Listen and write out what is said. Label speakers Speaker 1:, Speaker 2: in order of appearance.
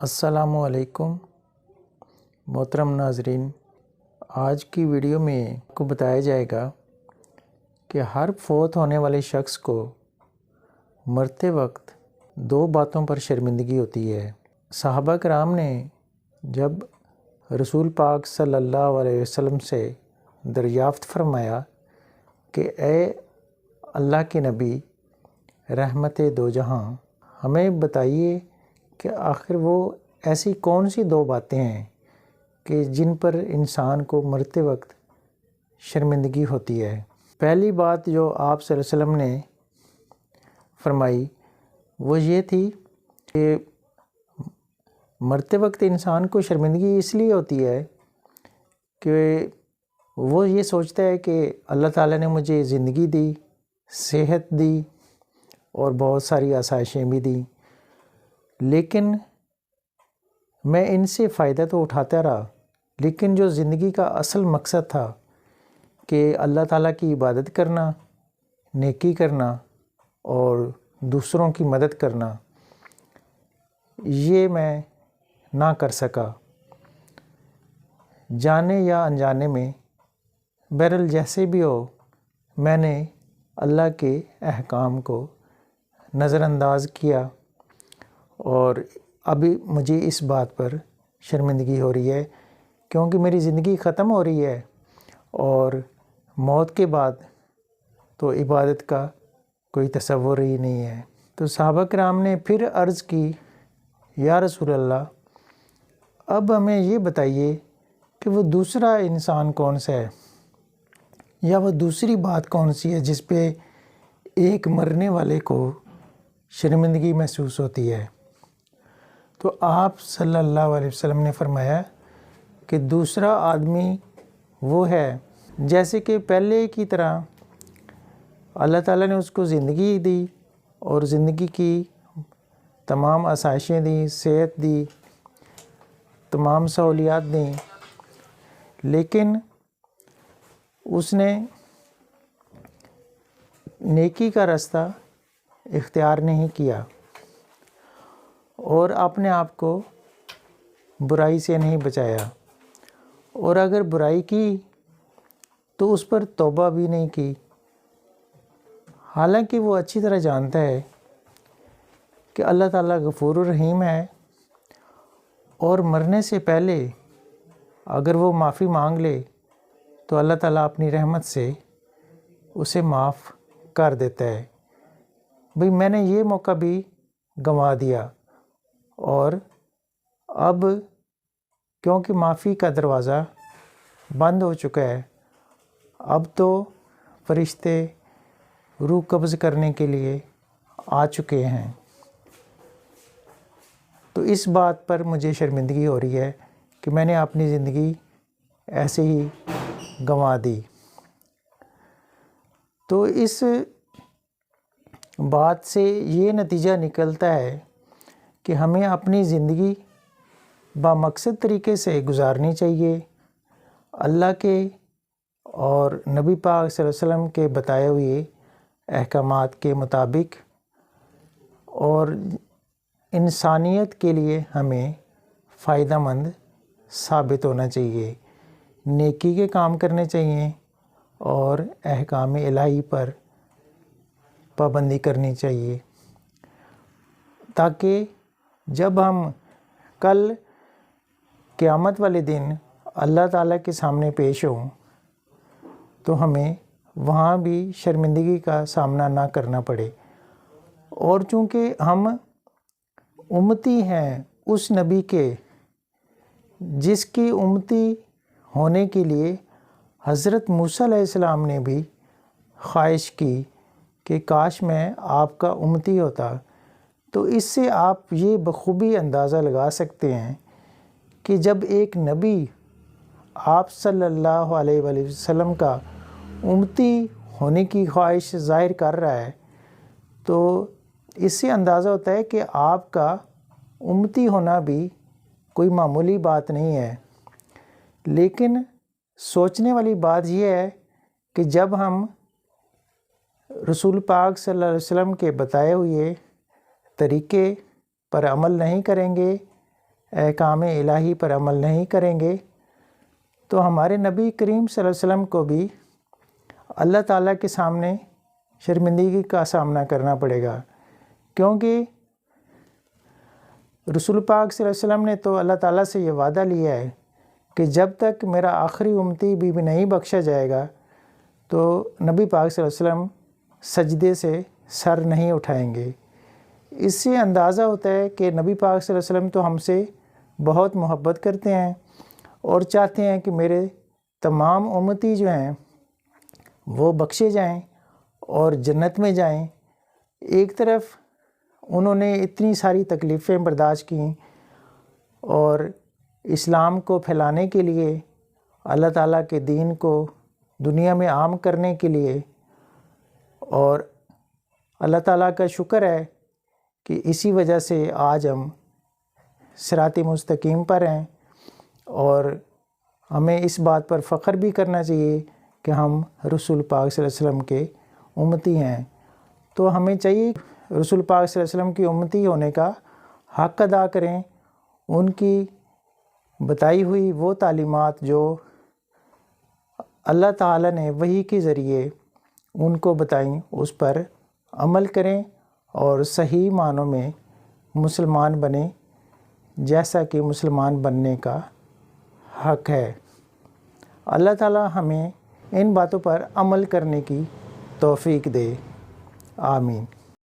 Speaker 1: السلام علیکم محترم ناظرین، آج کی ویڈیو میں آپ کو بتایا جائے گا کہ ہر فوت ہونے والے شخص کو مرتے وقت دو باتوں پر شرمندگی ہوتی ہے۔ صحابہ کرام نے جب رسول پاک صلی اللہ علیہ وسلم سے دریافت فرمایا کہ اے اللہ کے نبی رحمت دو جہاں، ہمیں بتائیے کہ آخر وہ ایسی کون سی دو باتیں ہیں کہ جن پر انسان کو مرتے وقت شرمندگی ہوتی ہے۔ پہلی بات جو آپ صلی اللہ علیہ وسلم نے فرمائی وہ یہ تھی کہ مرتے وقت انسان کو شرمندگی اس لیے ہوتی ہے کہ وہ یہ سوچتا ہے کہ اللہ تعالیٰ نے مجھے زندگی دی، صحت دی اور بہت ساری آسائشیں بھی دیں، لیکن میں ان سے فائدہ تو اٹھاتا رہا، لیکن جو زندگی کا اصل مقصد تھا کہ اللہ تعالیٰ کی عبادت کرنا، نیکی کرنا اور دوسروں کی مدد کرنا، یہ میں نہ کر سکا، جانے یا انجانے میں۔ بہرحال جیسے بھی ہو، میں نے اللہ کے احکام کو نظر انداز کیا اور ابھی مجھے اس بات پر شرمندگی ہو رہی ہے کیونکہ میری زندگی ختم ہو رہی ہے اور موت کے بعد تو عبادت کا کوئی تصور ہی نہیں ہے۔ تو صحابہ کرام نے پھر عرض کی، یا رسول اللہ، اب ہمیں یہ بتائیے کہ وہ دوسرا انسان کون سا ہے، یا وہ دوسری بات کون سی ہے جس پہ ایک مرنے والے کو شرمندگی محسوس ہوتی ہے۔ تو آپ صلی اللہ علیہ وسلم نے فرمایا کہ دوسرا آدمی وہ ہے جیسے کہ پہلے کی طرح اللہ تعالیٰ نے اس کو زندگی دی اور زندگی کی تمام آسائشیں دیں، صحت دی، تمام سہولیات دیں، لیکن اس نے نیکی کا راستہ اختیار نہیں کیا اور اپنے آپ کو برائی سے نہیں بچایا، اور اگر برائی کی تو اس پر توبہ بھی نہیں کی، حالانکہ وہ اچھی طرح جانتا ہے کہ اللہ تعالیٰ غفور الرحیم ہے اور مرنے سے پہلے اگر وہ معافی مانگ لے تو اللہ تعالیٰ اپنی رحمت سے اسے معاف کر دیتا ہے۔ بھئی میں نے یہ موقع بھی گنوا دیا، اور اب کیونکہ معافی کا دروازہ بند ہو چکا ہے، اب تو فرشتے روح قبض کرنے کے لیے آ چکے ہیں، تو اس بات پر مجھے شرمندگی ہو رہی ہے کہ میں نے اپنی زندگی ایسے ہی گنوا دی۔ تو اس بات سے یہ نتیجہ نکلتا ہے کہ ہمیں اپنی زندگی بامقصد طریقے سے گزارنی چاہیے، اللہ کے اور نبی پاک صلی اللہ علیہ وسلم کے بتائے ہوئے احکامات کے مطابق، اور انسانیت کے لیے ہمیں فائدہ مند ثابت ہونا چاہیے، نیکی کے کام کرنے چاہیے اور احکام الہی پر پابندی کرنی چاہیے، تاکہ جب ہم کل قیامت والے دن اللہ تعالیٰ کے سامنے پیش ہوں تو ہمیں وہاں بھی شرمندگی کا سامنا نہ کرنا پڑے۔ اور چونکہ ہم امتی ہیں اس نبی کے جس کی امتی ہونے کے لیے حضرت موسیٰ علیہ السلام نے بھی خواہش کی کہ کاش میں آپ کا امتی ہوتا، تو اس سے آپ یہ بخوبی اندازہ لگا سکتے ہیں کہ جب ایک نبی آپ صلی اللہ علیہ وآلہ وسلم کا امتی ہونے کی خواہش ظاہر کر رہا ہے، تو اس سے اندازہ ہوتا ہے کہ آپ کا امتی ہونا بھی کوئی معمولی بات نہیں ہے۔ لیکن سوچنے والی بات یہ ہے کہ جب ہم رسول پاک صلی اللہ علیہ وسلم کے بتائے ہوئے طریقے پر عمل نہیں کریں گے احکام الہی پر عمل نہیں کریں گے تو ہمارے نبی کریم صلی اللہ علیہ وسلم کو بھی اللہ تعالیٰ کے سامنے شرمندگی کا سامنا کرنا پڑے گا، کیونکہ رسول پاک صلی اللہ علیہ وسلم نے تو اللہ تعالیٰ سے یہ وعدہ لیا ہے کہ جب تک میرا آخری امتی بھی نہیں بخشا جائے گا تو نبی پاک صلی اللہ علیہ وسلم سجدے سے سر نہیں اٹھائیں گے۔ اس سے اندازہ ہوتا ہے کہ نبی پاک صلی اللہ علیہ وسلم تو ہم سے بہت محبت کرتے ہیں اور چاہتے ہیں کہ میرے تمام امتی جو ہیں وہ بخشے جائیں اور جنت میں جائیں۔ ایک طرف انہوں نے اتنی ساری تکلیفیں برداشت کیں اور اسلام کو پھیلانے کے لیے، اللہ تعالیٰ کے دین کو دنیا میں عام کرنے کے لیے، اور اللہ تعالیٰ کا شکر ہے کہ اسی وجہ سے آج ہم صراط مستقیم پر ہیں، اور ہمیں اس بات پر فخر بھی کرنا چاہیے کہ ہم رسول پاک صلی اللہ علیہ وسلم کے امتی ہیں۔ تو ہمیں چاہیے رسول پاک صلی اللہ علیہ وسلم کی امتی ہونے کا حق ادا کریں، ان کی بتائی ہوئی وہ تعلیمات جو اللہ تعالیٰ نے وحی کے ذریعے ان کو بتائیں اس پر عمل کریں اور صحیح معنوں میں مسلمان بنیں جیسا کہ مسلمان بننے کا حق ہے۔ اللہ تعالیٰ ہمیں ان باتوں پر عمل کرنے کی توفیق دے، آمین۔